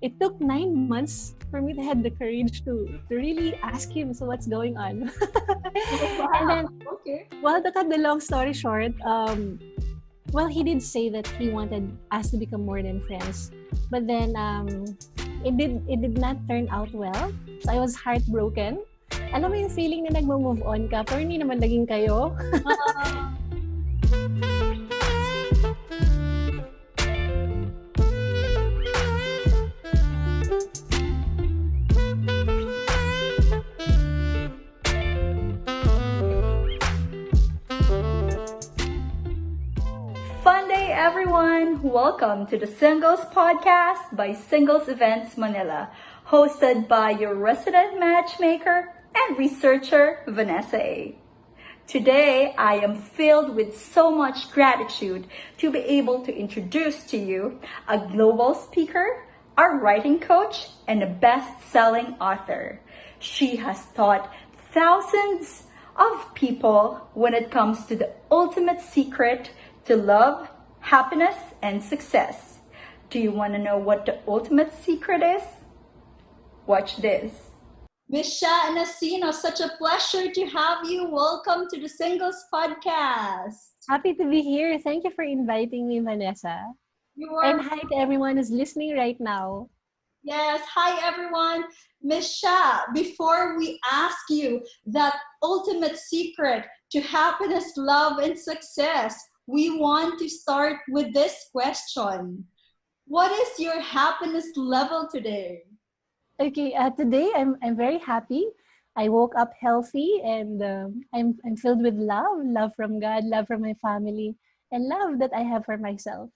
it took 9 months for me to have the courage to really ask him, so what's going on? Oh, And then, wow. Okay. well, to cut the long story short, well, he did say that he wanted us to become more than friends. But then, it did not turn out well. So I was heartbroken. Alam mo yung feeling na nagmo-move on ka, pero hindi naman naging kayo? Uh, Fun day, everyone! Welcome to the Singles Podcast by Singles Events Manila, hosted by your resident matchmaker and researcher, Vanessa A. Today, I am filled with so much gratitude to be able to introduce to you a global speaker, a writing coach, and a best-selling author. She has taught thousands of people when it comes to the ultimate secret to love, happiness, and success. Do you want to know what the ultimate secret is? Watch this. Miss Sha Nacino, such a pleasure to have you. Welcome to the Singles Podcast. Happy to be here. Thank you for inviting me, Vanessa. You And are, hi to everyone who's listening right now. yes, hi everyone. Miss Sha, before we ask you that ultimate secret to happiness, love, and success, we want to start with this question. What is your happiness level today? Okay, today I'm very happy. I woke up healthy, and I'm filled with love from God, love from my family, and love that I have for myself.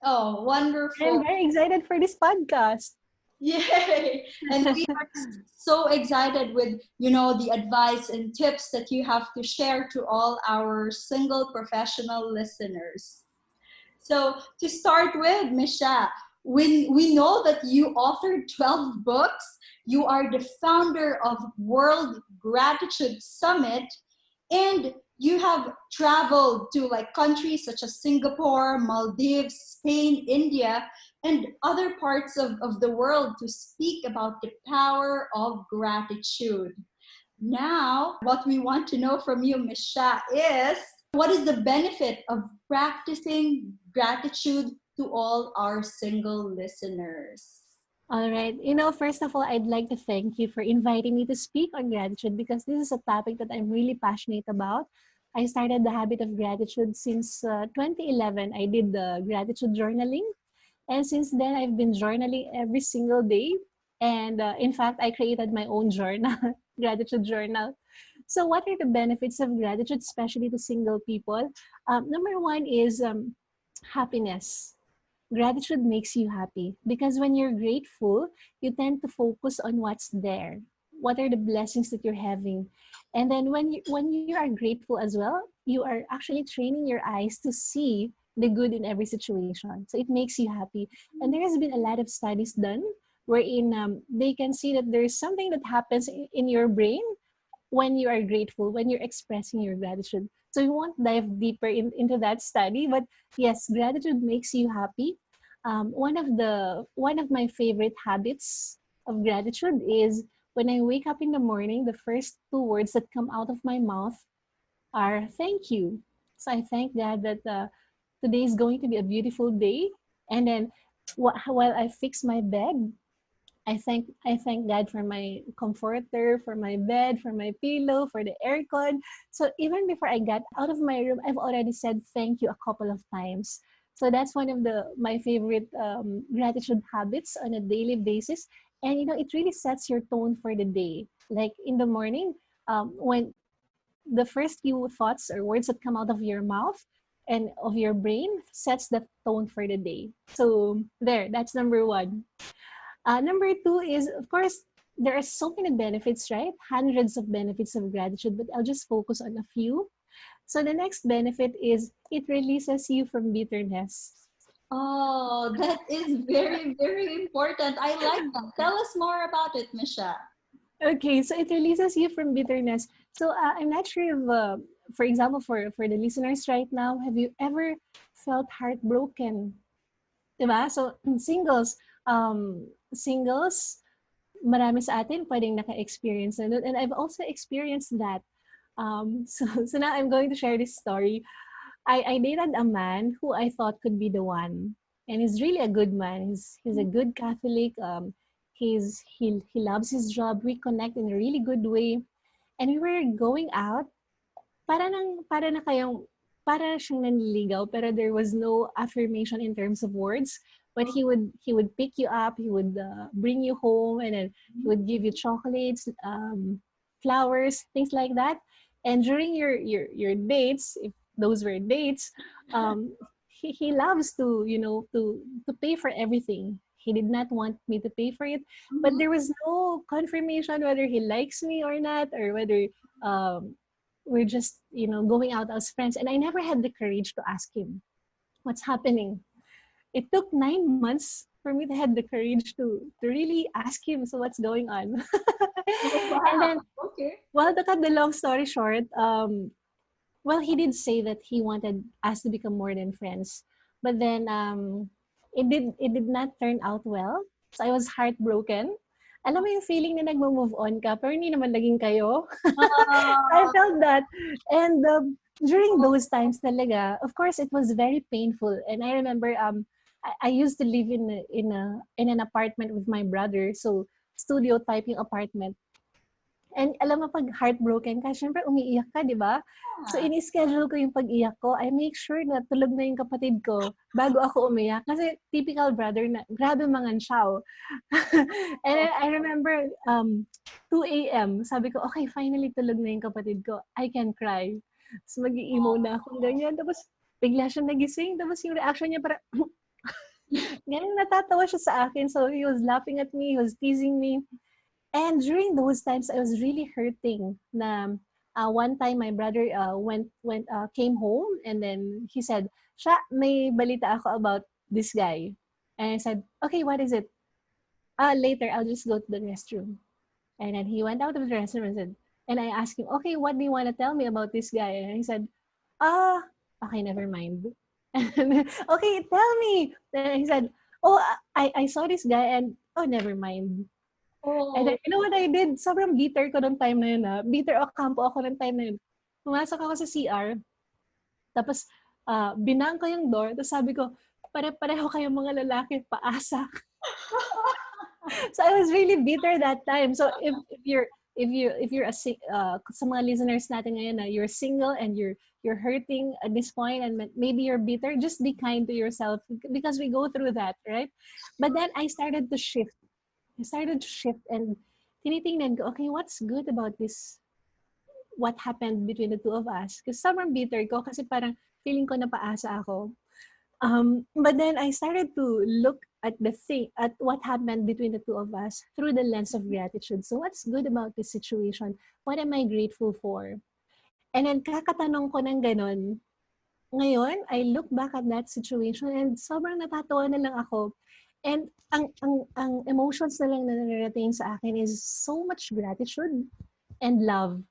Oh, I'm wonderful. very excited for this podcast. Yay! And we are so excited with, the advice and tips that you have to share to all our single professional listeners. So to start with, Misha, we know that you authored 12 books. You are the founder of World Gratitude Summit, and you have traveled to like countries such as Singapore, Maldives, Spain, India, and other parts of the world to speak about the power of gratitude. Now, what we want to know from you, Misha, is what is the benefit of practicing gratitude to all our single listeners? All right. First of all, I'd like to thank you for inviting me to speak on gratitude, because this is a topic that I'm really passionate about. I started the habit of gratitude since 2011. I did the gratitude journaling. And since then, I've been journaling every single day. And in fact, I created my own journal, gratitude journal. So, what are the benefits of gratitude, especially to single people? Number one is happiness. Gratitude makes you happy because when you're grateful, you tend to focus on what's there. What are the blessings that you're having? And then when you are grateful as well, you are actually training your eyes to see the good in every situation. So it makes you happy. And there has been a lot of studies done wherein they can see that there's something that happens in your brain when you are grateful, when you're expressing your gratitude. So we won't dive deeper into that study, but yes, gratitude makes you happy. One of my favorite habits of gratitude is when I wake up in the morning, the first two words that come out of my mouth are "thank you." So I thank God that today is going to be a beautiful day, and then while I fix my bed, I thank God for my comforter, for my bed, for my pillow, for the aircon. So even before I got out of my room, I've already said thank you a couple of times. So that's one of the my favorite gratitude habits on a daily basis, and it really sets your tone for the day. Like in the morning, when the first few thoughts or words that come out of your mouth and of your brain sets the tone for the day. So there, that's number one. Number two is, of course, there are so many benefits, right? Hundreds of benefits of gratitude, but I'll just focus on a few. So the next benefit is it releases you from bitterness. Oh, that is very, very important. I like that. Tell us more about it, Misha. Okay, so it releases you from bitterness. So I'm not sure if, for example, for the listeners right now, have you ever felt heartbroken? Diba? So singles, singles, marami sa atin pwedeng naka-experience na nun. And I've also experienced that. So now I'm going to share this story. I dated a man who I thought could be the one. And he's really a good man. He's a good Catholic. He loves his job. We connect in a really good way. And we were going out. Para na kayong, para siyang nanliligaw, pero there was no affirmation in terms of words. But he would pick you up, he would bring you home, and then he would give you chocolates, flowers, things like that. And during your dates, if those were dates, he loves to, to pay for everything. He did not want me to pay for it, but there was no confirmation whether he likes me or not, or whether um, we're just, going out as friends. And I never had the courage to ask him what's happening. It took 9 months for me to have the courage to really ask him, so what's going on? Oh, And wow. then, Okay. well, to cut the long story short, well, he did say that he wanted us to become more than friends, but then it did not turn out well. So I was heartbroken. Alam mo yung feeling na nagmo-move on ka, pero hindi naman naging kayo? I Oh, felt that. And during those times talaga, of course, it was very painful. And I remember I used to live in an apartment with my brother. So, studio type yung apartment. And alam mo, pag heartbroken ka, syempre umiiyak ka, di ba? So, yeah. ini-schedule ko yung pag-iyak ko. I make sure na tulog na yung kapatid ko bago ako umiyak. Kasi typical brother na, grabe mangan siya. Oh. And I remember 2 a.m., sabi ko, okay, finally tulog na yung kapatid ko. I can cry. So, mag-i-emo na ako, ganyan. Tapos, bigla siya nagising. Tapos yung reaction niya para, ganyan, natatawa siya sa akin. So, he was laughing at me. He was teasing me. And during those times, I was really hurting. Na one time, my brother came home, and then he said, "Sha, may balita ako about this guy." And I said, "Okay, what is it?" Later, I'll just go to the restroom. And then he went out of the restroom and said, and I asked him, "Okay, what do you want to tell me about this guy?" And he said, "Ah, okay, never mind." "Okay, tell me." And he said, "Oh, I saw this guy, and oh, never mind." And then, Oh, you know what I did? Sobrang bitter ko nung time na yun, ha? Bitter o kampo ako nung time na yun. Pumasok ako sa CR, tapos binang ko yung door, tapos sabi ko, pare-pareho kayong mga lalaki, paasa. So I was really bitter that time. So if you're sa mga listeners natin ngayon na you're single and you're hurting at this point and maybe you're bitter, just be kind to yourself because we go through that, right? But then I started to shift. And tinitingnan ko, okay, what's good about this? What happened between the two of us? Kasi sobrang bitter ko kasi parang feeling ko napaasa ako. But then I started to look at at what happened between the two of us through the lens of gratitude. So what's good about this situation? What am I grateful for? And then kakatanong ko ng ganon, ngayon, I look back at that situation and sobrang natatawa na lang ako. And ang emotions na lang na nare-retain sa akin is so much gratitude and love.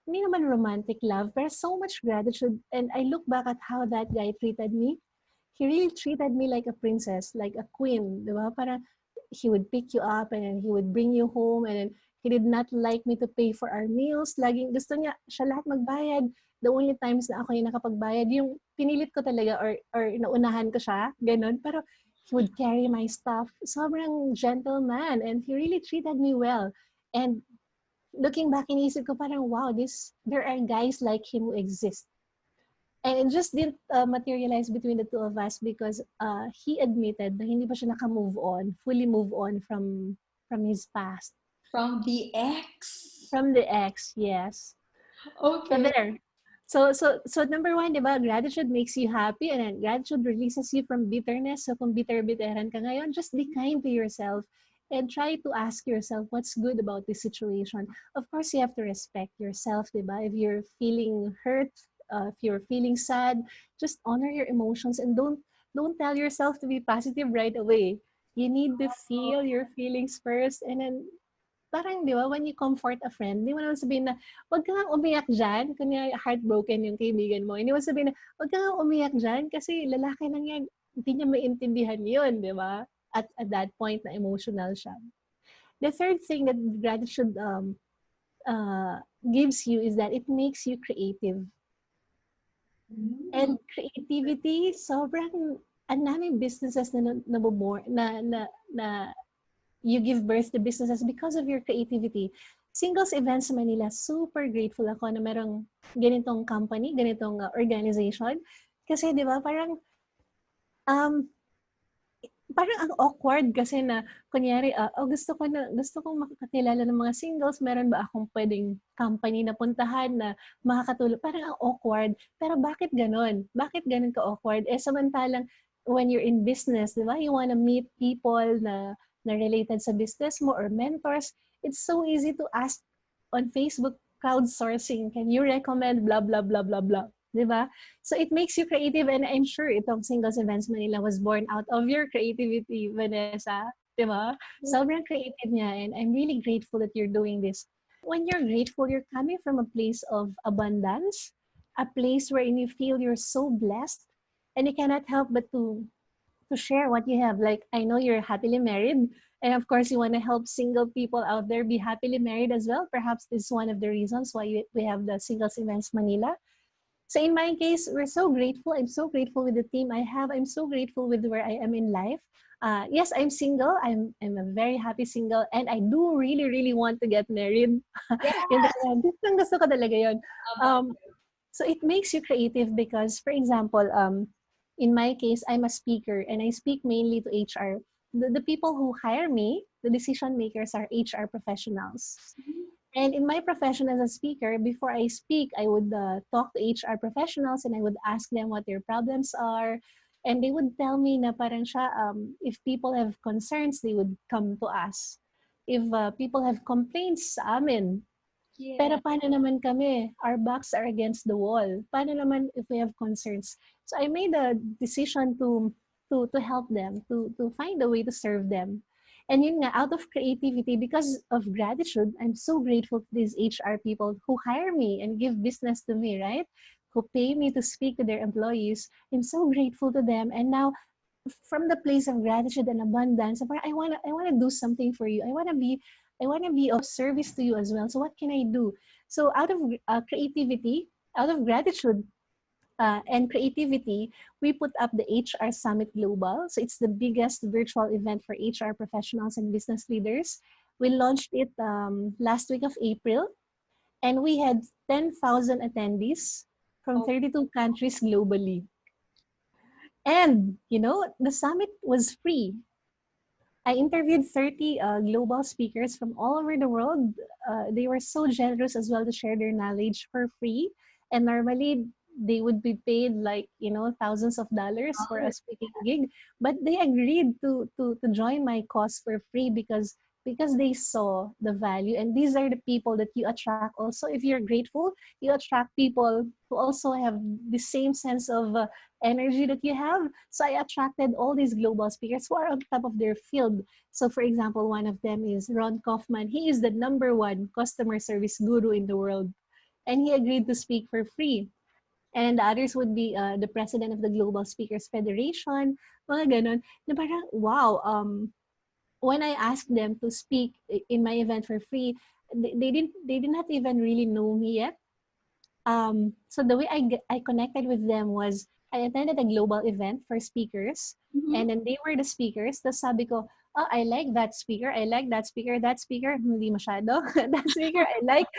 Hindi naman romantic love, pero so much gratitude. And I look back at how that guy treated me. He really treated me like a princess, like a queen, di ba? Parang he would pick you up and then he would bring you home and then he did not like me to pay for our meals. Laging gusto niya siya lahat magbayad. The only times na ako yung nakapagbayad, yung pinilit ko talaga or naunahan ko siya, ganun. Pero he would carry my stuff. Sobrang gentleman and he really treated me well. And looking back, inisip ko parang, wow, there are guys like him who exist. And it just didn't materialize between the two of us because he admitted na hindi pa siya fully move on from his past. from the ex. From the ex, yes. So Okay. there. So number one, di ba, gratitude makes you happy and then gratitude releases you from bitterness. So kung bitter-bitteran ka ngayon, just be kind to yourself and try to ask yourself what's good about this situation. Of course, you have to respect yourself, di ba? If you're feeling hurt, if you're feeling sad, just honor your emotions and don't tell yourself to be positive right away. You need to feel your feelings first and then parang, di ba, when you comfort a friend, di mo naman sabihin na, wag ka nga umiyak dyan. Kunya heartbroken yung kaibigan mo. Hindi mo sabihin na, wag ka nga umiyak dyan kasi lalaki lang yan. Hindi niya maintindihan yun, di ba? at that point na emotional siya. The third thing that gratitude uh, gives you is that it makes you creative. Mm. And creativity, sobrang ang daming businesses na nabubor na you give birth to businesses because of your creativity. Singles Events Manila, super grateful ako na merong ganitong company, ganitong organization. Kasi 'di ba parang um parang ang awkward kasi na kunyari, gusto kong makakilala ng mga singles, meron ba akong puwedeng company na puntahan na makakatulong, parang ang awkward. Pero bakit gano'n? Bakit gano'n ka-awkward? Eh, samantalang when you're in business, 'di ba, you wanna meet people na related sa business mo or mentors, it's so easy to ask on Facebook crowdsourcing, "Can you recommend blah, blah, blah, blah, blah?" 'Di ba? So it makes you creative, and I'm sure itong Singles Events Manila was born out of your creativity, Vanessa. 'Di ba? Sobrang creative niya, and I'm really grateful that you're doing this. When you're grateful, you're coming from a place of abundance, a place wherein you feel you're so blessed, and you cannot help but to share what you have. Like, I know you're happily married, and of course, you want to help single people out there be happily married as well. Perhaps this is one of the reasons why we have the Singles Events Manila. So in my case, we're so grateful. I'm so grateful with the team I have. I'm so grateful with where I am in life. Yes, I'm single. I'm a very happy single, and I do really really want to get married. Yun Yes. talaga. Gusto ko talaga yun. How about Um, so it makes you creative because, for example, in my case, I'm a speaker and I speak mainly to HR. The people who hire me, the decision makers, are HR professionals. And in my profession as a speaker, before I speak, I would talk to HR professionals and I would ask them what their problems are. And they would tell me na parang siya, if people have concerns, they would come to us. If people have complaints sa amin, pero yeah. paano naman kami? Our backs are against the wall. Paano naman if we have concerns? So I made a decision to help them, to find a way to serve them. And yun nga, out of creativity, because of gratitude, I'm so grateful to these HR people who hire me and give business to me, right? Who pay me to speak to their employees. I'm so grateful to them. And now, from the place of gratitude and abundance, I wanna do something for you. I wanna be of service to you as well. So what can I do? So out of creativity, out of gratitude and creativity, we put up the HR Summit Global. So it's the biggest virtual event for HR professionals and business leaders. We launched it last week of April, and we had 10,000 attendees from Oh, 32 countries globally. And, the summit was free. I interviewed 30 global speakers from all over the world. They were so generous as well to share their knowledge for free. And normally, they would be paid like, thousands of dollars for a speaking gig. But they agreed to join my cause for free because they saw the value. And these are the people that you attract also. If you're grateful, you attract people who also have the same sense of energy that you have. So I attracted all these global speakers who are on top of their field. So for example, one of them is Ron Kaufman. He is the number one customer service guru in the world. And he agreed to speak for free. And the others would be the president of the Global Speakers Federation, mga ganon. Na parang, wow, when I asked them to speak in my event for free, they did not even really know me yet. So the way I connected with them was I attended a global event for speakers, mhm. and then they were the speakers. Tapos sabi ko, oh, I like that speaker. I like that speaker. That speaker, hindi masyado. That speaker, I like.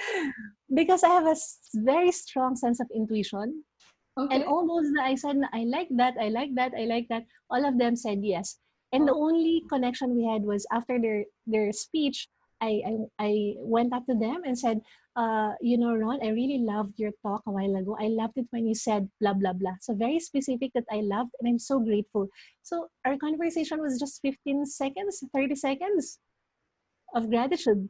Because I have a very strong sense of intuition. And Okay. all those that I said, I like that, I like that, I like that, all of them said yes. And the Oh, only connection we had was after their speech, I went up to them and said, Ron, I really loved your talk a while ago. I loved it when you said blah, blah, blah. So very specific that I loved, and I'm so grateful. So our conversation was just 15 seconds, 30 seconds of gratitude.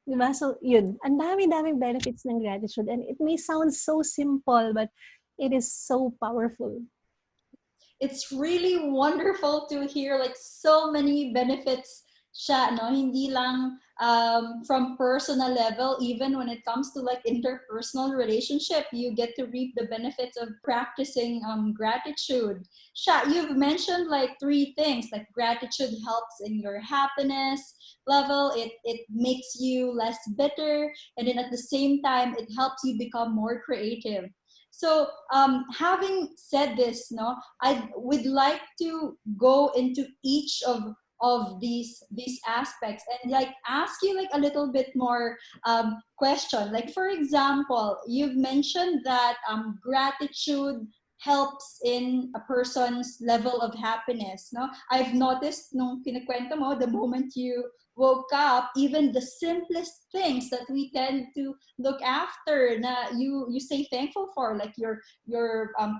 Diba? So, yun. Ang dami-daming benefits ng gratitude. And it may sound so simple, but it is so powerful. it's really wonderful to hear like so many benefits siya, no? Hindi lang from personal level, even when it comes to like interpersonal relationship, you get to reap the benefits of practicing gratitude. Siya, you've mentioned like three things, like gratitude helps in your happiness level, it makes you less bitter, and then at the same time, it helps you become more creative. So, having said this, no, I would like to go into each of these aspects and like ask you like a little bit more question. Like for example, you've mentioned that gratitude helps in a person's level of happiness. No, I've noticed nung kinikwento mo, the moment you woke up, even the simplest things that we tend to look after na you say thankful for, like your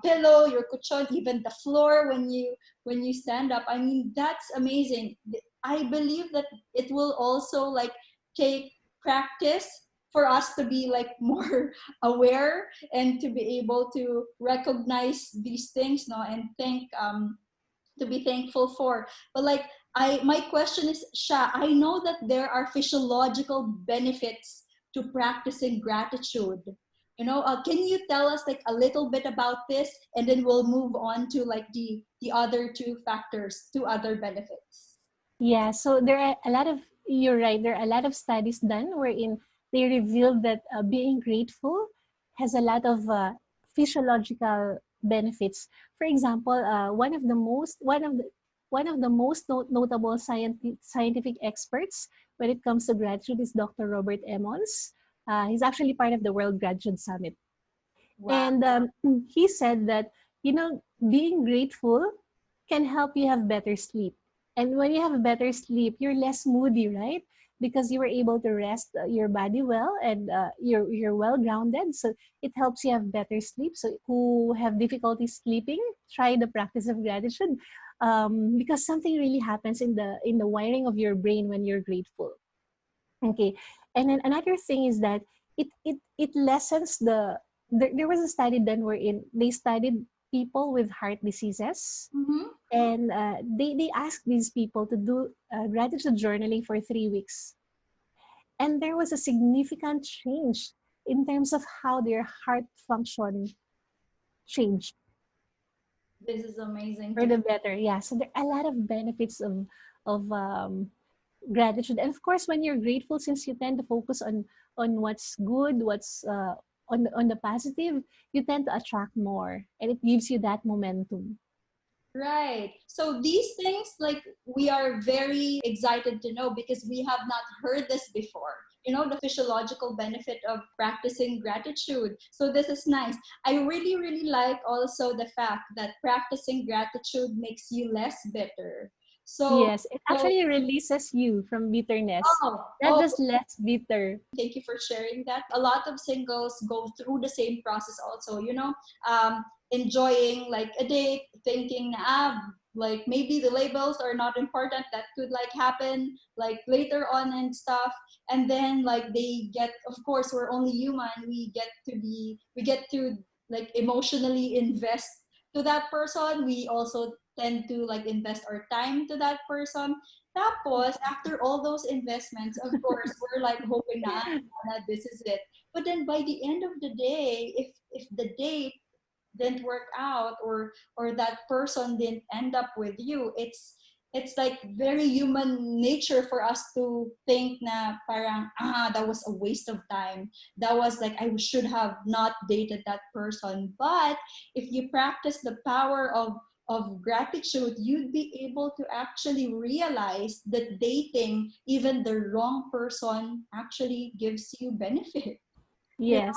pillow, your kuchon, even the floor when you stand up. I mean, that's amazing. I believe that it will also like take practice for us to be like more aware and to be able to recognize these things, no, and think to be thankful for. But like I my question is, Sha, I know that there are physiological benefits to practicing gratitude. Can you tell us like a little bit about this, and then we'll move on to like the other two factors, two other benefits. Yeah, so there are a lot of, you're right, there are a lot of studies done wherein they revealed that being grateful has a lot of physiological benefits. For example, one of the most notable scientific experts when it comes to gratitude is Dr. Robert Emmons. He's actually part of the World Gratitude Summit. Wow. And he said that, being grateful can help you have better sleep. And when you have better sleep, you're less moody, right? Because you were able to rest your body well, and you're well grounded. So it helps you have better sleep. So who have difficulty sleeping, try the practice of gratitude, because something really happens in the wiring of your brain when you're grateful. Okay. And then another thing is that it lessens there was a study done wherein they studied people with heart diseases, Mm-hmm. and they asked these people to do gratitude journaling for 3 weeks, and there was a significant change in terms of how their heart function changed This is amazing for to the better. Yeah, so there are a lot of benefits of gratitude. And of course, when you're grateful, since you tend to focus on what's good, what's on the positive, you tend to attract more, and it gives you that momentum. Right. So these things, like, we are very excited to know because we have not heard this before. The physiological benefit of practicing gratitude. So this is nice. I really, really like also the fact that practicing gratitude makes you less bitter. So, Yes, it so actually releases you from bitterness, not oh, just less bitter. thank you for sharing that. A lot of singles go through the same process also, enjoying like a date, thinking, like maybe the labels are not important, that could like happen like later on and stuff. And then like they get, of course, we're only human. We get to like emotionally invest to that person. We also tend to like invest our time to that person. Tapos, after all those investments, of course, we're like hoping na this is it. But then by the end of the day, if the date didn't work out, or that person didn't end up with you, it's like very human nature for us to think na parang, that was a waste of time. That was like, I should have not dated that person. But if you practice the power of gratitude, you'd be able to actually realize that dating even the wrong person actually gives you benefit. You know? Yes,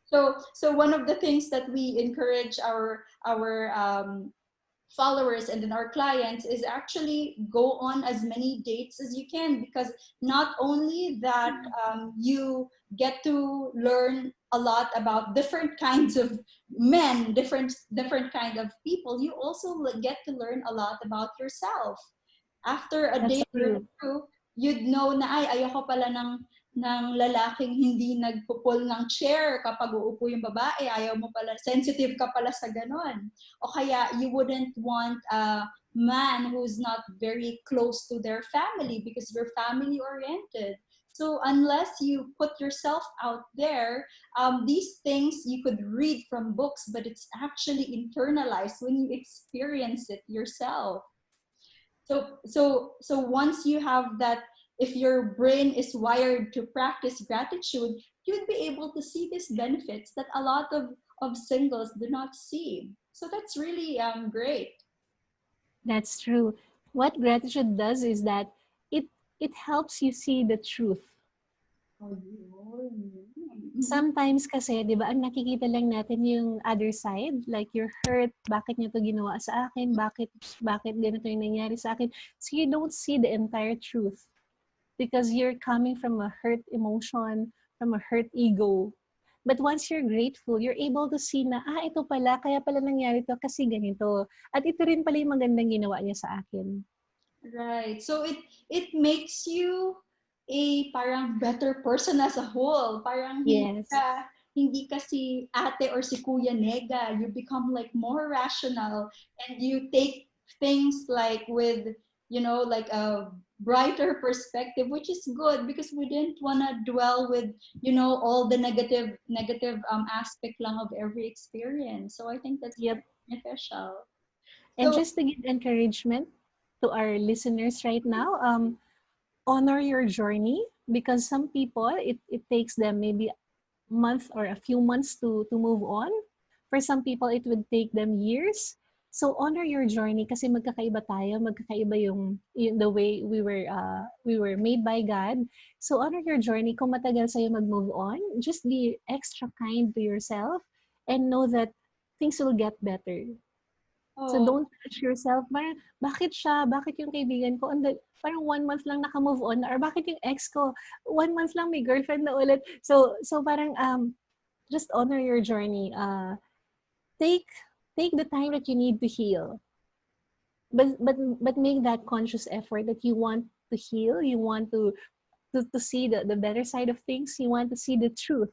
So one of the things that we encourage our followers and then our clients is actually go on as many dates as you can, because not only that, you get to learn a lot about different kinds of men, different kind of people. You also get to learn a lot about yourself. After a that's date or true. two, you'd know na, ay, ayoko pala lalaking hindi nagpo-pull ng chair kapag uupo yung babae, ayaw mo pala, sensitive ka pala sa ganon. O kaya you wouldn't want a man who's not very close to their family because you're family oriented. So unless you put yourself out there, these things you could read from books, but it's actually internalized when you experience it yourself. So once you have that, if your brain is wired to practice gratitude, you'd be able to see these benefits that a lot of singles do not see. So that's really great. That's true. What gratitude does is that it it helps you see the truth. Oh, Sometimes kasi, di ba, ang nakikita lang natin yung other side, like you're hurt, bakit niya to ginawa sa akin, bakit ganito yung nangyari sa akin. So you don't see the entire truth because you're coming from a hurt emotion, from a hurt ego. But once you're grateful, you're able to see na, ito pala, kaya pala nangyari to kasi ganito. At ito rin pala yung magandang ginawa niya sa akin. Right. So it makes you a parang better person as a whole. Parang Yes. hindi ka si ate or si kuya nega. You become like more rational and you take things like with, like a brighter perspective, which is good because we didn't want to dwell with, all the negative aspect lang of every experience. So I think that's Yep. beneficial. And So just to give encouragement to our listeners right now, honor your journey because some people, it takes them maybe a month or a few months to move on. For some people, it would take them years. So honor your journey kasi magkakaiba tayo, magkakaiba yung the way we were made by God. So honor your journey. Kung matagal sa'yo mag-move on, just be extra kind to yourself and know that things will get better. So oh, don't judge yourself. Parang, bakit siya? Bakit yung kaibigan ko? Parang 1 month lang naka-move on. Or bakit yung ex ko? 1 month lang may girlfriend na ulit. So parang just honor your journey. Take the time that you need to heal. But make that conscious effort that you want to heal. You want to see the better side of things. You want to see the truth.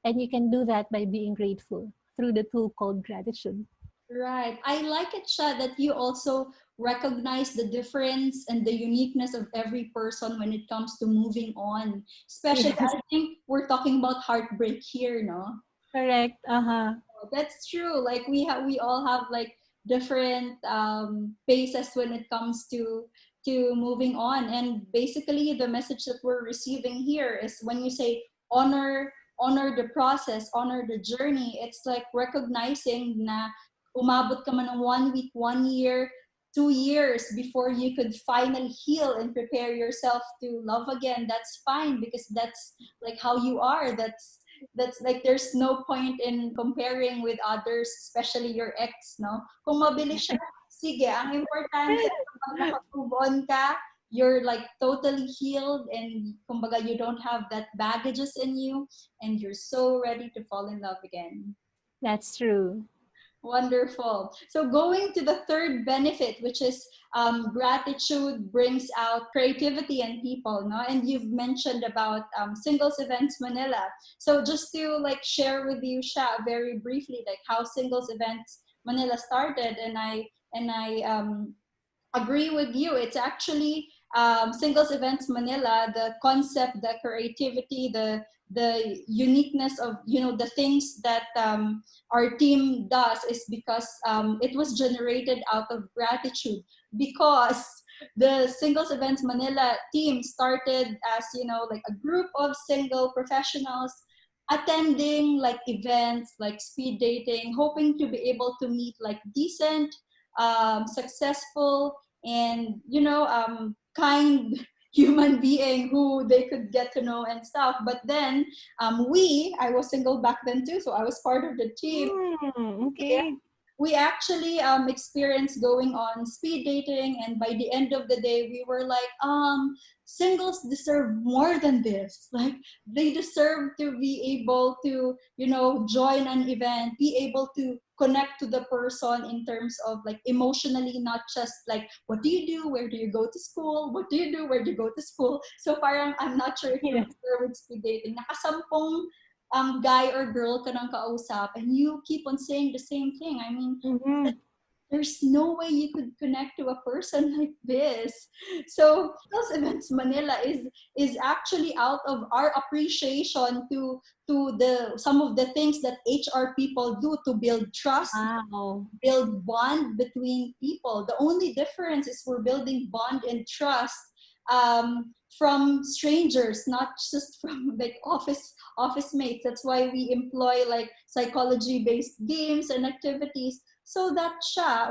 And you can do that by being grateful through the tool called gratitude. right. I like it, Sha, that you also recognize the difference and the uniqueness of every person when it comes to moving on. Especially, Yes, I think we're talking about heartbreak here, no? correct. Uh-huh. That's true. Like we all have like different paces when it comes to moving on. And basically, the message that we're receiving here is when you say honor the process, honor the journey. It's like recognizing na umabot ka man ng 1 week, 1 year, 2 years before you could finally heal and prepare yourself to love again. That's fine because that's like how you are. That's like there's no point in comparing with others, especially your ex, no? Kung mabilis siya, sige, ang importante, pag naka-move on ka, you're like totally healed and kumbaga you don't have that baggages in you and you're so ready to fall in love again. That's true. Wonderful. So going to the third benefit, which is gratitude brings out creativity in people, no? And you've mentioned about Singles Events Manila. So just to like share with you, Sha, very briefly, like how Singles Events Manila started, and I agree with you. It's actually Singles Events Manila. The concept, the creativity, the uniqueness of the things that our team does is because it was generated out of gratitude. Because the Singles Events Manila team started as like a group of single professionals attending like events like speed dating, hoping to be able to meet like decent, successful, and kind human being who they could get to know and stuff. But then I was single back then too, so I was part of the team. Okay. we actually experienced going on speed dating, and by the end of the day, we were like, singles deserve more than this. Like, they deserve to be able to, join an event, be able to connect to the person in terms of like emotionally, not just like, what do you do, where do you go to school, what do you do, where do you go to school. So parang, I'm not sure if you're Yes. familiar with speed dating, nakasampung guy or girl ka ng kausap, and you keep on saying the same thing. I mean, Mm-hmm. there's no way you could connect to a person like this. So those events Manila is actually out of our appreciation to the some of the things that HR people do to build trust, Wow. build bond between people. The only difference is we're building bond and trust from strangers, not just from like office mates. That's why we employ like psychology based games and activities, so that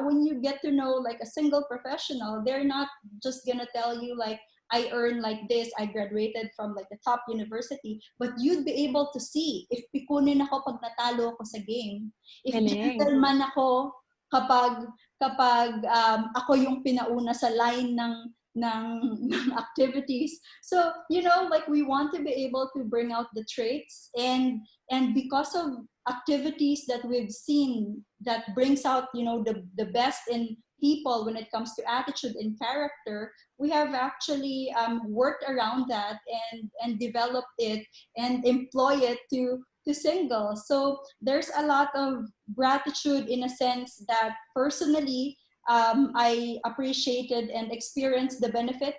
when you get to know like a single professional, they're not just gonna tell you like, I earn like this, I graduated from like the top university, but you'd be able to see if pikunin ako pag natalo ako sa game, if Galing. gentleman ako kapag ako yung pinauna sa line ng, ng activities. So, like, we want to be able to bring out the traits, and because of activities that we've seen that brings out, the best in people when it comes to attitude and character, we have actually worked around that and developed it and employ it to singles. So there's a lot of gratitude in a sense that personally, I appreciated and experienced the benefit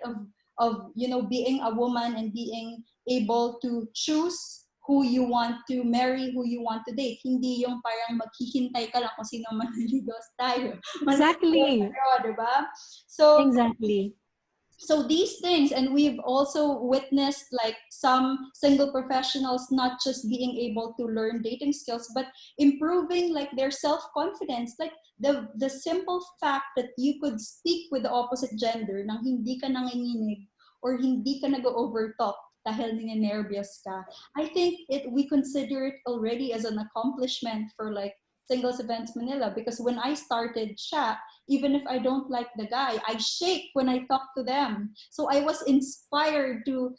of being a woman and being able to choose who you want to marry, who you want to date. Hindi yung parang maghihintay ka lang kung sino manliligos tayo. Manliligos Exactly. tayo, diba? So Exactly. these things, and we've also witnessed like some single professionals not just being able to learn dating skills, but improving like their self-confidence, like the simple fact that you could speak with the opposite gender nang hindi ka nanginginig or hindi ka nag-overtalk dahil ninenervyos ka. I think we consider it already as an accomplishment for like Singles Events Manila, because when I started Sha, even if I don't like the guy, I shake when I talk to them. So I was inspired to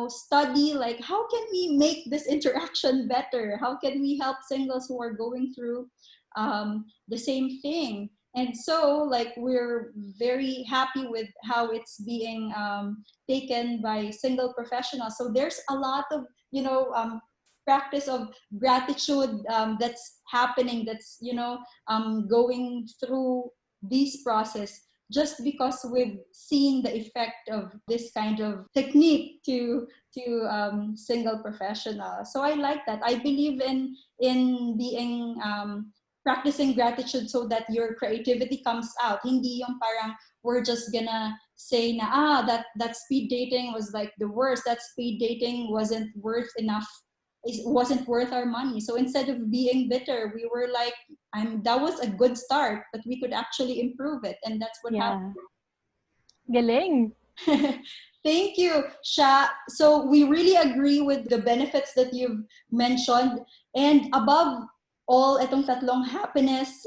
study like, how can we make this interaction better? How can we help singles who are going through the same thing? And so like, we're very happy with how it's being taken by single professionals. So there's a lot of practice of gratitude that's happening, that's going through this process, just because we've seen the effect of this kind of technique to single professionals. So I like that. I believe in being practicing gratitude so that your creativity comes out. Hindi yung parang we're just gonna say na that speed dating was like the worst. That speed dating wasn't worth enough. It wasn't worth our money. So instead of being bitter, we were like, that was a good start, but we could actually improve it, and that's what Yeah. Galing. happened. Thank you, Sha. So we really agree with the benefits that you've mentioned, and above all, itong tatlong happiness,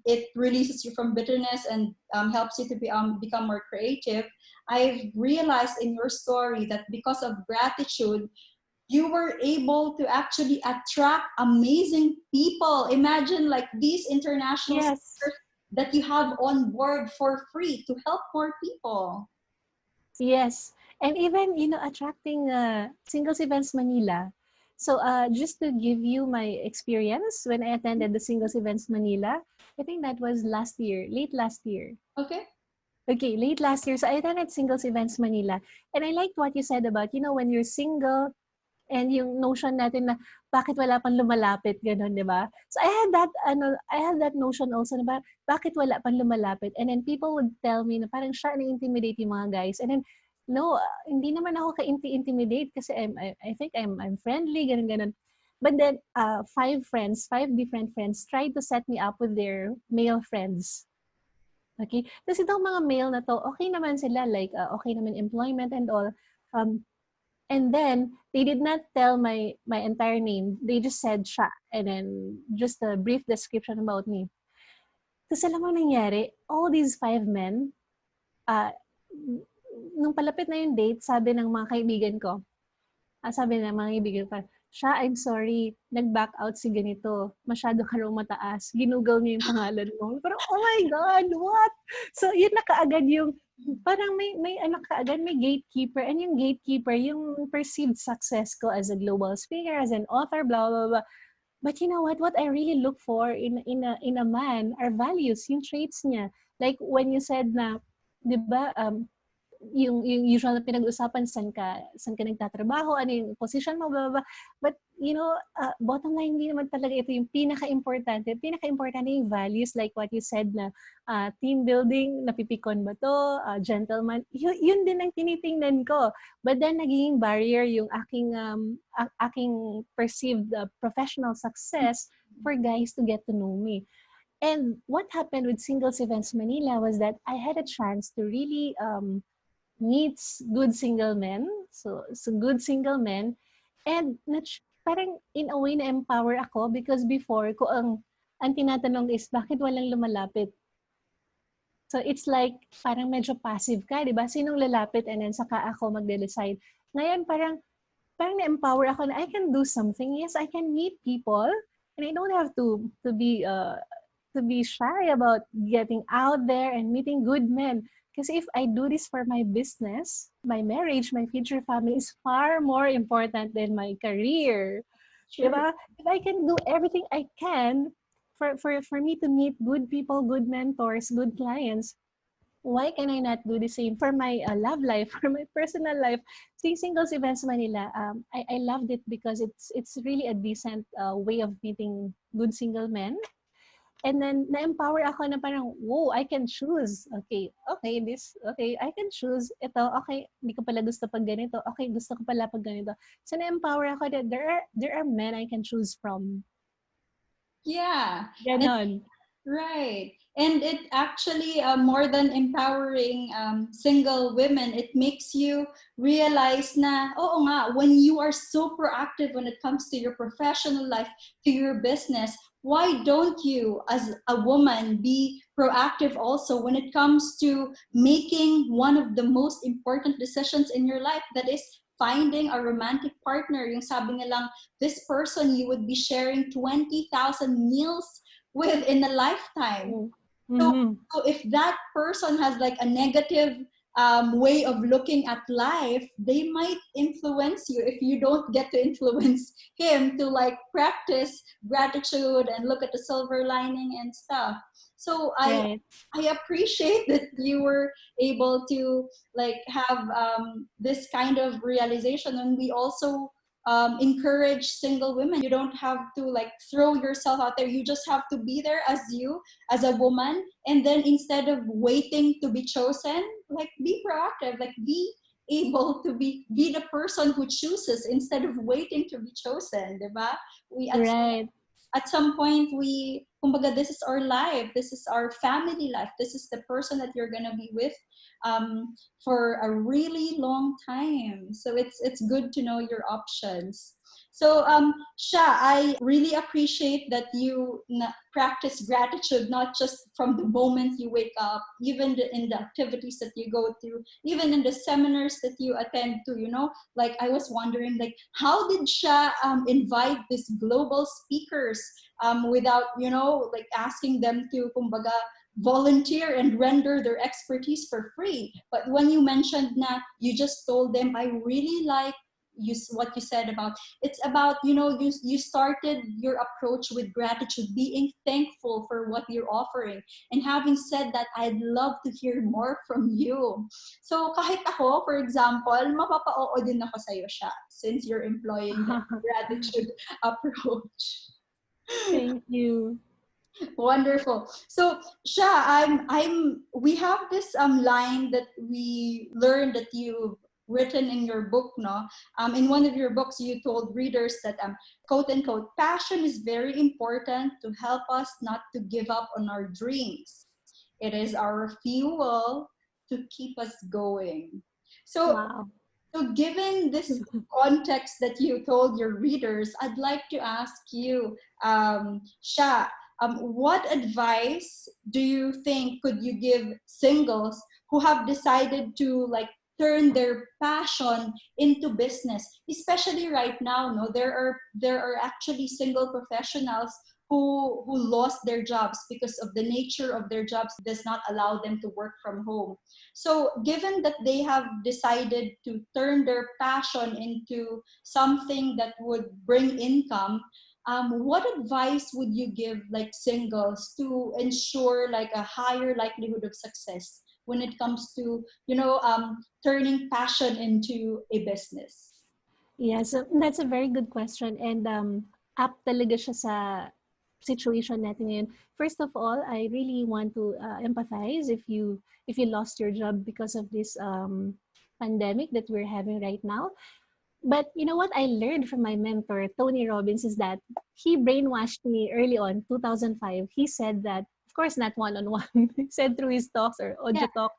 it releases you from bitterness and helps you to become more creative. I've realized in your story that because of gratitude, you were able to actually attract amazing people. Imagine like these international Yes. speakers that you have on board for free to help more people. Yes. And even, attracting Singles Events Manila. So just to give you my experience when I attended the Singles Events Manila, I think that was last year, late last year. Okay? Okay, late last year. So I attended Singles Events Manila. And I liked what you said about, when you're single, and yung notion natin na bakit wala pang lumalapit, gano'n, di ba? So I had that notion also na bakit wala pang lumalapit? And then people would tell me na parang siya na-intimidate yung mga guys. And then, no, hindi naman ako ka-intimidate kasi I think I'm friendly, gano'n, gano'n. But then, five different friends tried to set me up with their male friends. Okay? Tapos itong mga male na to, okay naman sila, like, okay naman employment and all. And then they did not tell my entire name. They just said Sha, and then just a brief description about me. Tapos alam mo nangyari, all these 5 men, uh, nung palapit na yung date, sabi ng mga kaibigan ko, sabi ng mga kaibigan ko, Sha, I'm sorry, nag-back out si ganito. Masyado ka raw mataas. Ginugal niya yung pangalan mo. Pero, oh my God, what? So, yun na kaagad yung, parang may ano kaagad, may gatekeeper. And yung gatekeeper, yung perceived success ko as a global speaker, as an author, blah, blah, blah. But you know what? What I really look for in a man are values, yung traits niya. Like when you said na, di ba, yung usual na pinag-usapan, saan ka nagtatrabaho, ano yung position mo, blah, blah, blah. But, bottom line, hindi naman talaga ito yung pinaka-importante. Pinaka-importante yung values, like what you said na team building, napipikon ba to, gentleman, yun din ang tinitingnan ko. But then, naging barrier yung aking perceived professional success for guys to get to know me. And what happened with Singles Events Manila was that I had a chance to really meets good single men. So good single men. And parang in a way na-empower ako because before ko ang tinatanong is, bakit walang lumalapit? So it's like, parang medyo passive ka, di ba? Sinong lalapit and then saka ako magde-decide. Ngayon parang na-empower ako na I can do something. Yes, I can meet people and I don't have to be shy about getting out there and meeting good men. Because if I do this for my business, my marriage, my future family is far more important than my career. True. Diba? If I can do everything I can for me to meet good people, good mentors, good clients, why can I not do the same for my love life, for my personal life? See, Singles Events Manila, I loved it because it's really a decent way of meeting good single men. And then, na-empower ako na parang, whoa, I can choose. Okay, I can choose. Ito, okay, hindi ko pala gusto pag ganito. Okay, gusto ko pala pag ganito. So, na-empower ako that there are men I can choose from. Yeah. Ganon. Right. And it actually, more than empowering single women, it makes you realize na, oo nga, when you are so proactive when it comes to your professional life, to your business, why don't you, as a woman, be proactive also when it comes to making one of the most important decisions in your life, that is finding a romantic partner. Yung sabi nilang, this person you would be sharing 20,000 meals with in a lifetime. Mm-hmm. So if that person has like a negative way of looking at life, they might influence you if you don't get to influence him to like practice gratitude and look at the silver lining and stuff. So Right. I appreciate that you were able to like have this kind of realization, and we also encourage single women. You don't have to like throw yourself out there. You just have to be there as you, as a woman, and then instead of waiting to be chosen, like be proactive, like be able to be the person who chooses instead of waiting to be chosen, diba? We Right. at some point we, kumbaga, this is our life, this is our family life, this is the person that you're gonna be with for a really long time. So it's good to know your options. So Sha, I really appreciate that you practice gratitude not just from the moment you wake up, even in the activities that you go through, even in the seminars that you attend to, you know. Like I was wondering, like, how did Sha invite these global speakers without, you know, like asking them to, kumbaga, volunteer and render their expertise for free? But when you mentioned na you just told them, I really like what you said about, it's about, you know, you started your approach with gratitude, being thankful for what you're offering. And having said that, I'd love to hear more from you. So kahit ako, for example, mapapa-oo din ako sa'yo, Sha, since you're employing the gratitude approach. Thank you. Wonderful. So, Sha, we have this line that we learned that you've written in your book, no? In one of your books, you told readers that, quote unquote, passion is very important to help us not to give up on our dreams. It is our fuel to keep us going. So, Wow. so given this context that you told your readers, I'd like to ask you, Sha, what advice do you think could you give singles who have decided to like turn their passion into business, especially right now? No, there are actually single professionals who lost their jobs because of the nature of their jobs does not allow them to work from home. So given that they have decided to turn their passion into something that would bring income, what advice would you give like singles to ensure like a higher likelihood of success when it comes to turning passion into a business? Yeah, so that's a very good question, and apt talaga siya sa situation natin ngayon. First of all, I really want to empathize if you lost your job because of this pandemic that we're having right now. But you know what I learned from my mentor, Tony Robbins, is that he brainwashed me early on, 2005. He said that, of course, not one-on-one. He said through his talks or Yeah. audio talk,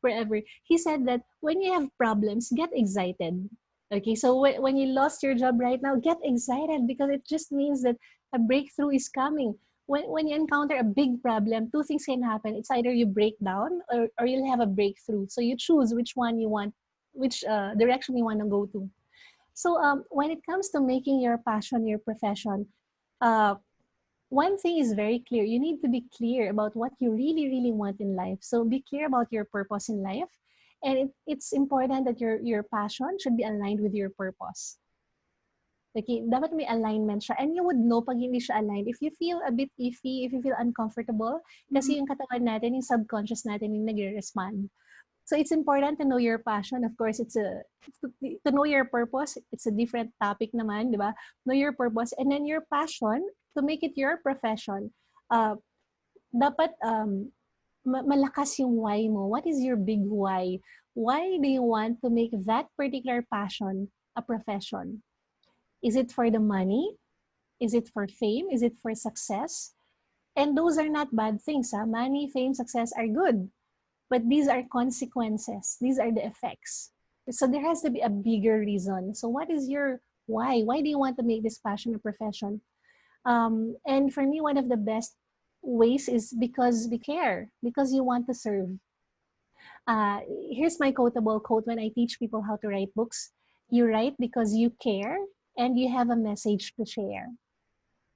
wherever. He said that when you have problems, get excited. Okay, so when you lost your job right now, get excited because it just means that a breakthrough is coming. When you encounter a big problem, two things can happen. It's either you break down or you'll have a breakthrough. So you choose which one you want, which direction you want to go to. So when it comes to making your passion your profession, uh, one thing is very clear. You need to be clear about what you really, really want in life. So be clear about your purpose in life. And it's important that your passion should be aligned with your purpose. Okay, dapat may alignment siya. And you would know pag hindi siya aligned. If you feel a bit iffy, if you feel uncomfortable, Mhm. kasi yung katawan natin, yung subconscious natin yung nagre-respond. So it's important to know your passion. Of course, to know your purpose. It's a different topic naman, di ba? Know your purpose and then your passion to make it your profession. Dapat malakas yung why mo. What is your big why? Why do you want to make that particular passion a profession? Is it for the money? Is it for fame? Is it for success? And those are not bad things. Money, fame, success are good. But these are consequences. These are the effects. So there has to be a bigger reason. So what is your why? Why do you want to make this passion a profession? And for me, one of the best ways is because we care, because you want to serve. Here's my quotable quote when I teach people how to write books. You write because you care and you have a message to share.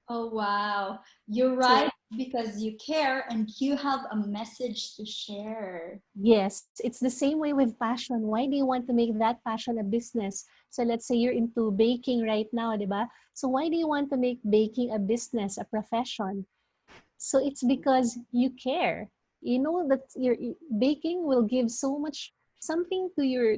Oh, wow. You're So right because you care and you have a message to share. yes, it's the same way with passion. Why do you want to make that passion a business? So let's say you're into baking right now, di ba? So why do you want to make baking a business, a profession? So it's because you care. You know that your baking will give so much something to your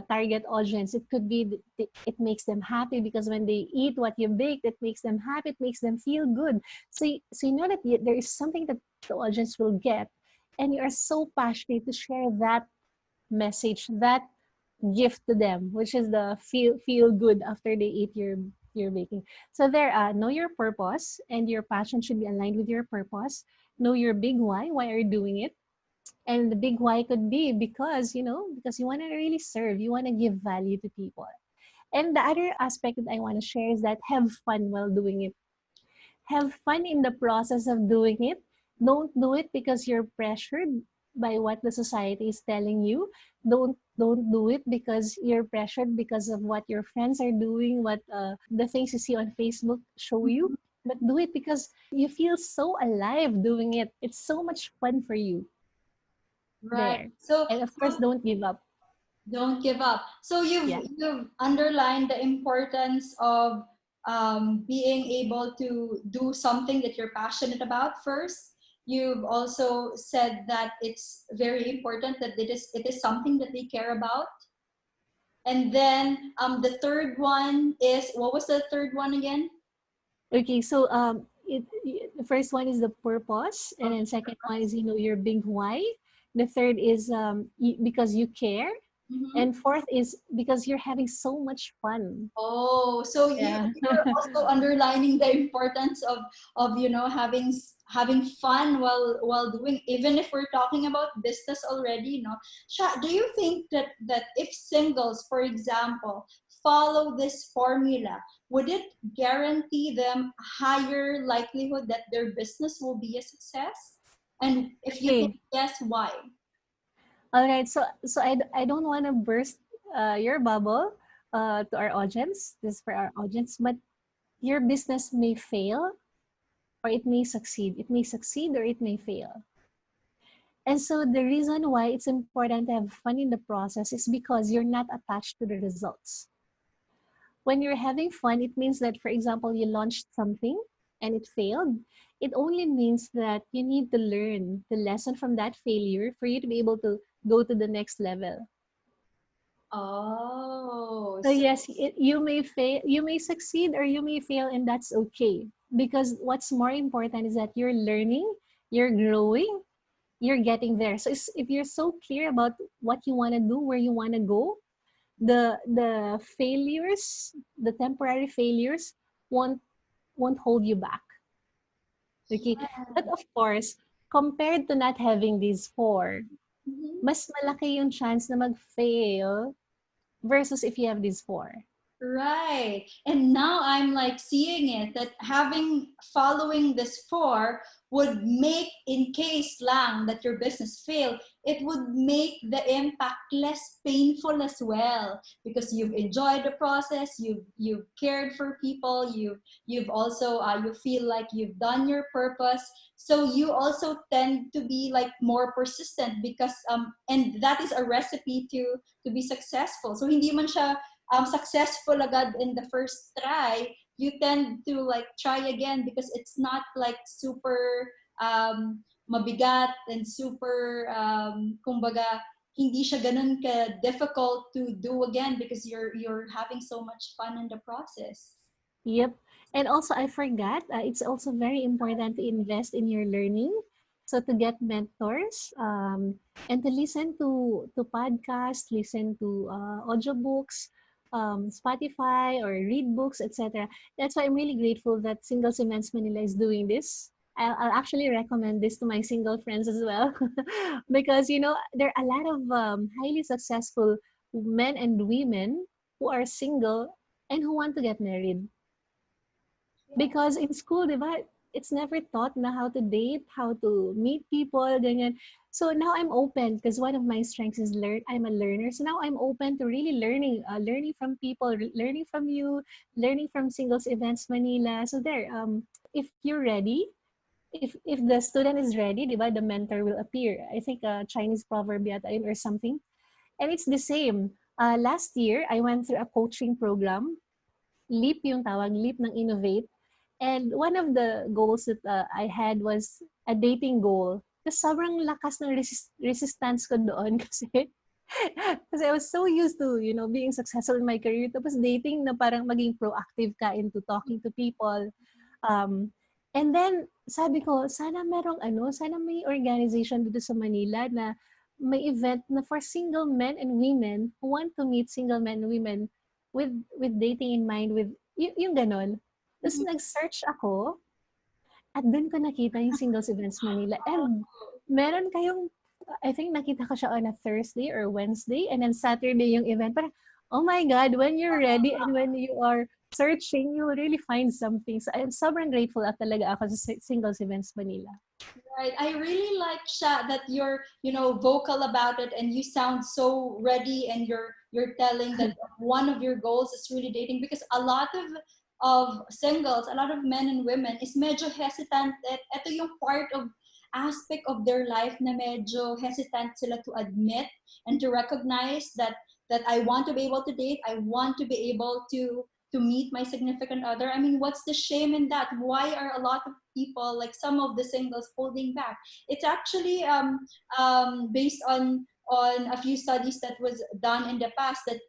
target audience. It could be it makes them happy because when they eat what you baked, it makes them happy. It makes them feel good. So you know that there is something that the audience will get, and you are so passionate to share that message, that gift to them, which is the feel good after they eat your baking. So there, know your purpose, and your passion should be aligned with your purpose. Know your big why. Why are you doing it? And the big why could be because because you want to really serve. You want to give value to people. And the other aspect that I want to share is that have fun while doing it. Have fun in the process of doing it. Don't do it because you're pressured by what the society is telling you. Don't do it because you're pressured because of what your friends are doing, what the things you see on Facebook show you. Mhm. But do it because you feel so alive doing it. It's so much fun for you Right. there. So, And of course, so don't give up. don't give up. So Yeah. you've underlined the importance of being able to do something that you're passionate about first. You've also said that it's very important that it is something that they care about. And then the third one is, what was the third one again? Okay, so the first one is the purpose, and Okay. then second one is your big why. The third is because you care, Mhm. and fourth is because you're having so much fun. Oh, so Yeah. you're also underlining the importance of having having fun while doing, even if we're talking about business already, no? Do you think that if singles, for example, follow this formula, would it guarantee them a higher likelihood that their business will be a success? And if you think Okay. yes, why? All right. So I don't want to burst your bubble to our audience. This is for our audience, but your business may fail or it may succeed. It may succeed or it may fail. And so the reason why it's important to have fun in the process is because you're not attached to the results. When you're having fun, it means that, for example, you launched something and it failed. It only means that you need to learn the lesson from that failure for you to be able to go to the next level. Oh, So so yes, you may fail, you may succeed, or you may fail, and that's okay. Because what's more important is that you're learning, you're growing, you're getting there. So if you're so clear about what you want to do, where you want to go, the failures, the temporary failures, won't won't hold you back. Okay, but of course, compared to not having these four, mhm. mas malaki yung chance na mag-fail versus if you have these four. Right. And now I'm like seeing it that following this four would make, in case lang that your business fail, it would make the impact less painful as well, because you've enjoyed the process, you've cared for people, you've also you feel like you've done your purpose. So you also tend to be like more persistent, because and that is a recipe to be successful. So hindi man siya successful agad in the first try, you tend to like try again, because it's not like super mabigat and super kumbaga hindi siya ganun ka difficult to do again, because you're having so much fun in the process. Yep. And also, I forgot, it's also very important to invest in your learning. So to get mentors, and to listen to podcasts, listen to audiobooks, Spotify, or read books, etc. That's why I'm really grateful that Singles Events Manila is doing this. I'll actually recommend this to my single friends as well, because there are a lot of highly successful men and women who are single and who want to get married. Because in school, di ba, it's never taught na how to date, how to meet people, ganyan. So now I'm open, because one of my strengths is I'm a learner. So now I'm open to really learning from people, learning from you, learning from Singles Events Manila. So there, if you're ready, if the student is ready, di ba, the mentor will appear. I think a Chinese proverb yata yun or something. And it's the same. Last year, I went through a coaching program. Leap yung tawag, leap ng innovate. And one of the goals that I had was a dating goal. Tapos sobrang lakas ng resistance ko doon kasi I was so used to, being successful in my career. Tapos dating na parang maging proactive ka into talking to people. And then sabi ko, sana may organization dito sa Manila na may event na for single men and women who want to meet single men and women with dating in mind, with yung ganon. Tapos Mhm. nag-search ako at doon ko nakita yung Singles Events Manila. And meron kayong, I think nakita ko siya on a Thursday or Wednesday, and then Saturday yung event. Parang, oh my God, when you're ready and when you are searching, you will really find something. So I'm sobrang grateful talaga ako sa Singles Events Manila. Right. I really like, Sha, that you're, vocal about it, and you sound so ready, and you're telling that one of your goals is really dating, because a lot of singles, a lot of men and women is medyo hesitant. Ito yung part of aspect of their life na medyo hesitant sila to admit and to recognize that I want to be able to date, I want to be able to meet my significant other. I mean, what's the shame in that? Why are a lot of people, like some of the singles, holding back? It's actually based on a few studies that was done in the past, that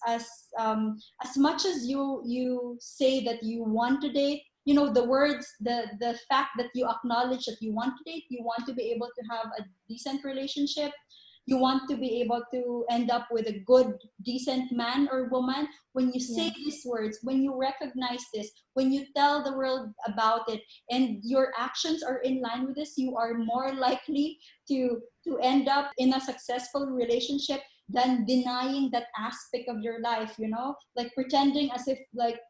as much as you say that you want to date, the words, the fact that you acknowledge that you want to date, you want to be able to have a decent relationship, you want to be able to end up with a good, decent man or woman, when you say Yeah. these words, when you recognize this, when you tell the world about it, and your actions are in line with this, you are more likely to end up in a successful relationship than denying that aspect of your life, you know, like pretending as if like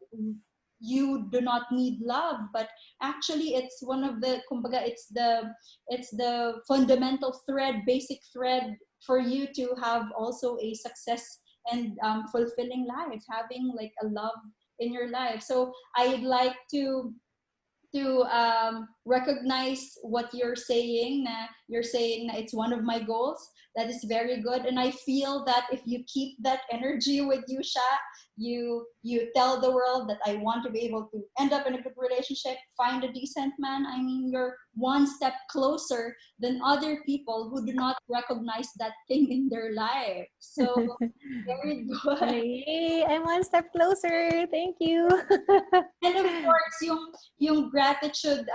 you do not need love, but actually it's one of the kumbaga, it's the fundamental thread, basic thread for you to have also a success and fulfilling life, having like a love in your life. So I'd like to recognize what you're saying, na you're saying na it's one of my goals. That is very good, and I feel that if you keep that energy with you, Sha, you tell the world that I want to be able to end up in a good relationship, find a decent man. I mean, you're one step closer than other people who do not recognize that thing in their life. So very good. Yay! I'm one step closer. Thank you. And of course, yung gratitude,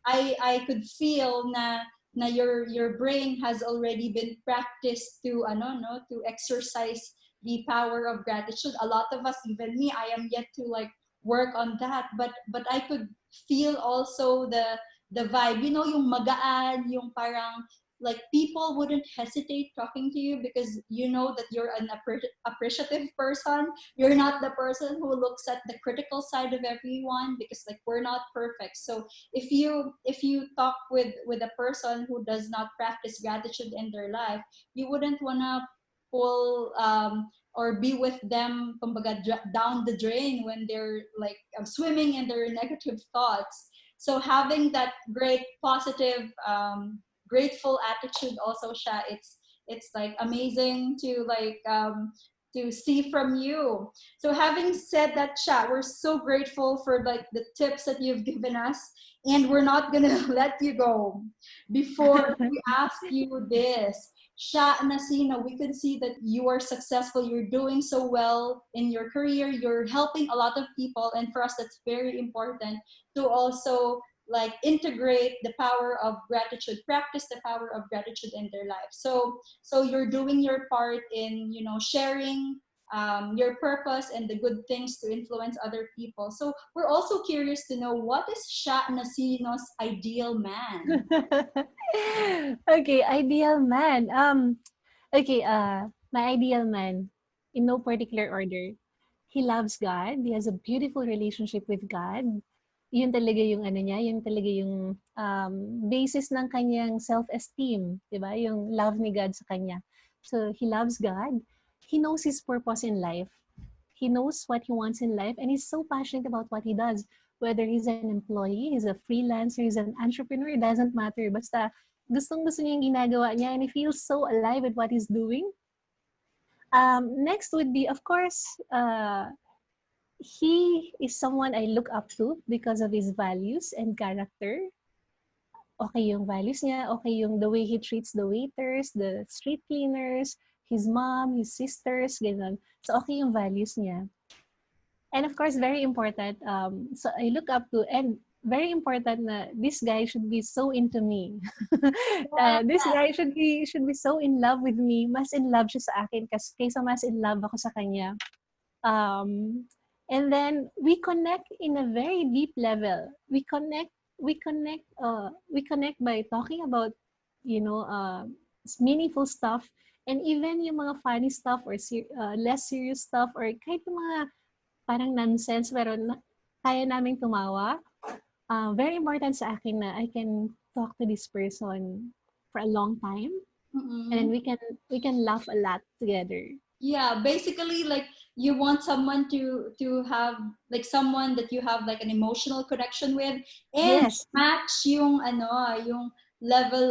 I could feel na your brain has already been practiced to ano no to exercise the power of gratitude. A lot of us, even me, I am yet to like work on that, but I could feel also the vibe. You know, yung magaan, yung parang like people wouldn't hesitate talking to you because you know that you're an appreciative person. You're not the person who looks at the critical side of everyone, because like we're not perfect. So if you talk with a person who does not practice gratitude in their life, you wouldn't wanna pull or be with them kumbaga, down the drain when they're like swimming in their negative thoughts. So having that great positive grateful attitude also, Sha, it's like amazing to see from you. So having said that, Sha, we're so grateful for like the tips that you've given us, and we're not gonna let you go before we ask you this. Sha Nacino, we can see that you are successful. You're doing so well in your career. You're helping a lot of people, and for us, that's very important to also like integrate the power of gratitude, practice the power of gratitude in their life. So you're doing your part in sharing your purpose and the good things to influence other people. So we're also curious to know, what is Sha Nacino's ideal man? Okay, ideal man. Okay, my ideal man, in no particular order. He loves God. He has a beautiful relationship with God. Yun talaga yung ano niya, yun talaga yung basis ng kanyang self-esteem, 'di ba? Yung love ni God sa kanya. So he loves God. He knows his purpose in life. He knows what he wants in life, and he's so passionate about what he does. Whether he's an employee, he's a freelancer, he's an entrepreneur, it doesn't matter. Basta gustong-gusto niya yung ginagawa niya, and he feels so alive with what he's doing. Next would be, of course, he is someone I look up to because of his values and character. Okay yung values niya, okay yung the way he treats the waiters, the street cleaners, his mom, his sisters, ganun. So okay yung values niya. And of course, very important, so I look up to, and very important na this guy should be so into me. This guy should be so in love with me, mas in love siya sa akin kaysa mas in love ako sa kanya. Um, and then we connect in a very deep level. We connect by talking about, meaningful stuff, and even yung mga funny stuff or less serious stuff, or kahit yung mga parang nonsense pero kaya naming tumawa. Very important sa akin na I can talk to this person for a long time, and we can laugh a lot together. Yeah, basically like you want someone to have like someone that you have like an emotional connection with, and Yes. match yung level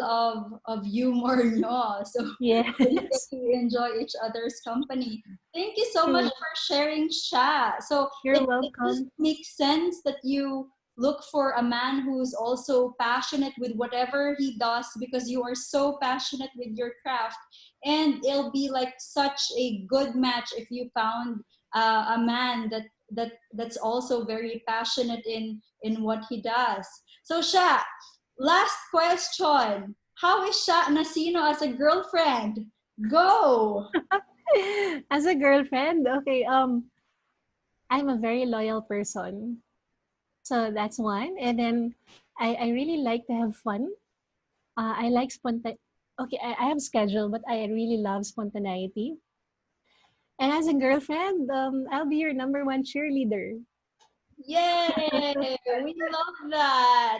of humor nyo, so Yes. you get to enjoy each other's company. Thank you so much for sharing, Sha. So You're it just welcome. makes sense that you look for a man who's also passionate with whatever he does, because you are so passionate with your craft, and it'll be like such a good match if you found a man that's also very passionate in what he does. So Sha, last question: how is Sha Nacino as a girlfriend? Go. As a girlfriend, okay, I'm a very loyal person. So that's one. And then I really like to have fun. I like okay, I have schedule, but I really love spontaneity. And as a girlfriend, I'll be your number one cheerleader. Yay! We love that.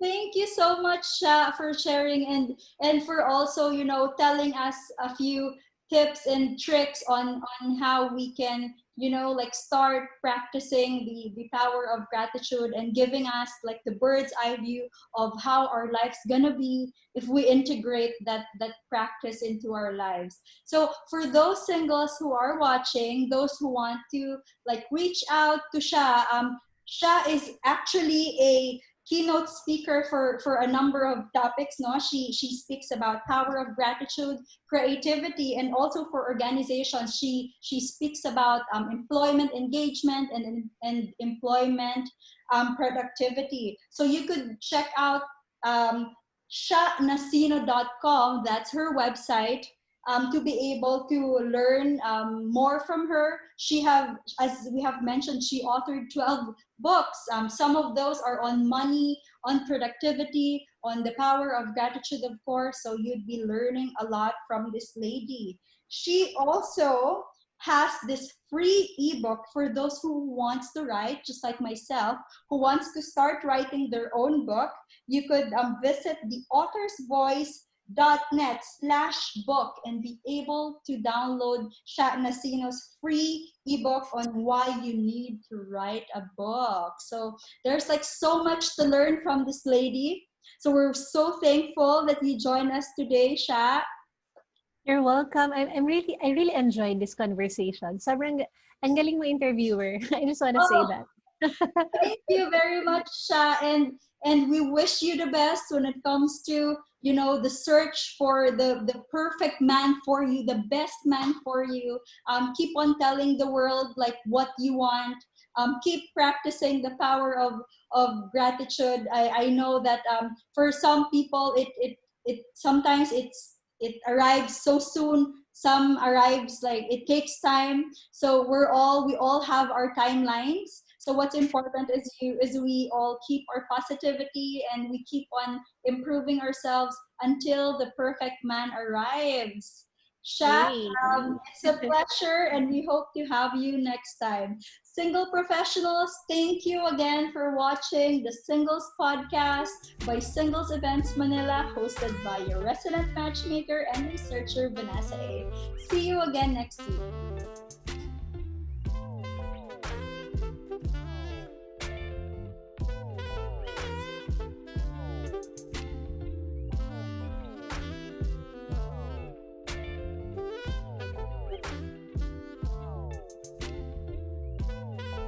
Thank you so much, Sha, for sharing and for also, telling us a few tips and tricks on how we can, like start practicing the power of gratitude and giving us like the bird's eye view of how our life's gonna be if we integrate that practice into our lives. So for those singles who are watching, those who want to like reach out to Sha, Sha is actually a keynote speaker for a number of topics. No, she speaks about power of gratitude, creativity, and also for organizations. She speaks about employment engagement and employment productivity. So you could check out shanacino.com. That's her website. To be able to learn more from her. She have, as we have mentioned, she authored 12 books. Some of those are on money, on productivity, on the power of gratitude, of course. So you'd be learning a lot from this lady. She also has this free ebook for those who wants to write, just like myself, who wants to start writing their own book. You could visit the author's voice .net/book and be able to download Sha Nacino's free ebook on why you need to write a book. So there's like so much to learn from this lady. So we're so thankful that you joined us today, Sha. You're welcome. I really enjoyed this conversation. Ang galing mo interviewer. I just want to say Oh, that. thank you very much, Sha, and we wish you the best when it comes to the search for the perfect man for you, the best man for you. Keep on telling the world like what you want. Keep practicing the power of gratitude. I know that for some people it sometimes it arrives so soon. Some arrives like it takes time. So we all have our timelines. So what's important is we all keep our positivity and we keep on improving ourselves until the perfect man arrives. Sha, Yay. it's a pleasure and we hope to have you next time. Single professionals, thank you again for watching the Singles Podcast by Singles Events Manila, hosted by your resident matchmaker and researcher, Vanessa A. See you again next week.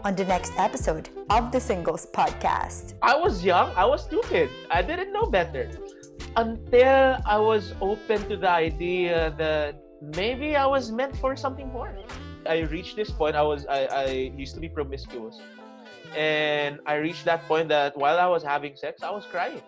On the next episode of the Singles Podcast. I was young, I was stupid. I didn't know better. Until I was open to the idea that maybe I was meant for something more. I reached this point, I used to be promiscuous. And I reached that point that while I was having sex, I was crying.